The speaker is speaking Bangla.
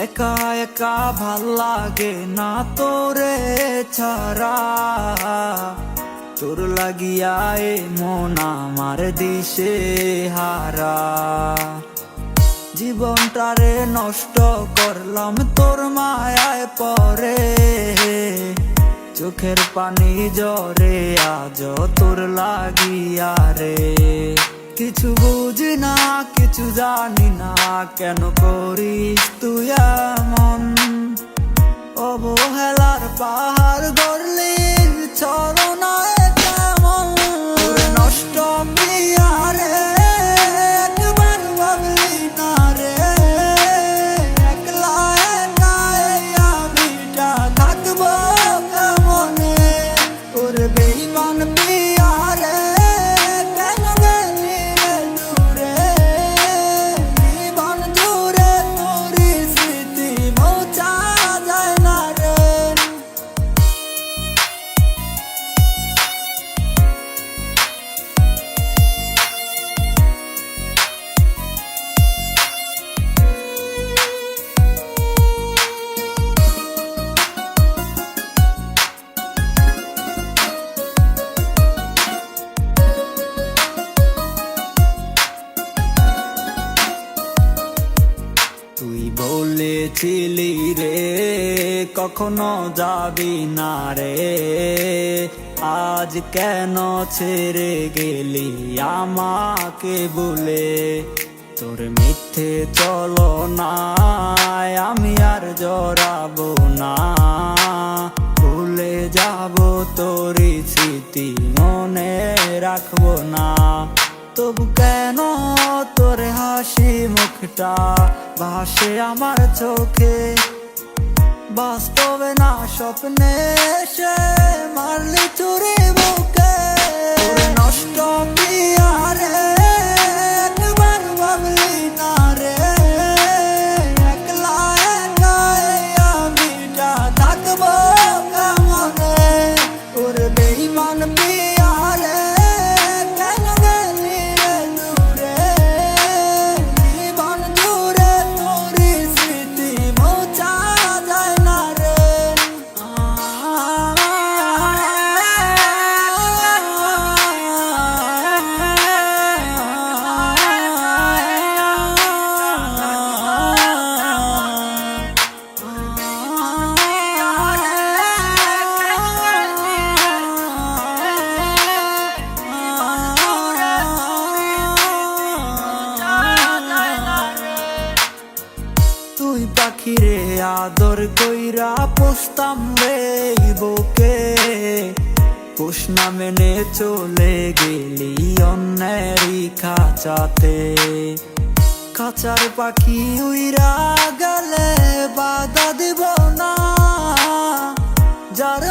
একা একা ভাল লাগে না তোরে ছাড়া, তোর লাগিয়া এ মন আমার দিশে হারা। জীবনটারে নষ্ট করলাম তোর মায়ায় পরে, চোখের পানি জরে আজ তোর লাগিয়া রে। কিছু বুঝি না কিছু জানি না, কেন করিস তুই এমন? অবহেলার পাহাড় গড়লি ছলনায় কেমন? নষ্ট প্রিয়া রে, একবার ভাবলি না রে, একলা একা এই আমিটা থাকবো কেমনে? ওর বেঈমান প্রিয়া রে, কেন গেলি রে দূরে? জীবন জুড়ে তোর স্মৃতি মোছা যায় না রে। তুই বলেছিলি রে কখনো যাবি না রে, আজ কেন ছেড়ে গেলি আমাকে বলে? তোর মিথ্যে চলো না আমি আর জড়াবো না, ভুলে যাবো তোর স্মৃতি মনে রাখবো না। তবু কেন তোর হাসি মুখটা ভাসে আমার চোখে? বাস্তবে না স্বপ্নে সে মারলি চুরি বুকে। তোর নষ্ট প্রিয়া রে, একবার ভাবলি না রে, একলা একা এই আমিটা থাকবো কেমনে? ওর বেঈমান প্রিয়া রে, কেন গেলি রে দূরে? জীবন জুড়ে তোর স্মৃতি মোছা যায় না রে। তুই পাখিরে আদর কইরা পুষতাম রে বুকে, পুষ না মেনে চলে গেলি অন্যেরই খাঁচাতে। খাঁচার পাখি উইরা গেলে বাধা দিব না, যার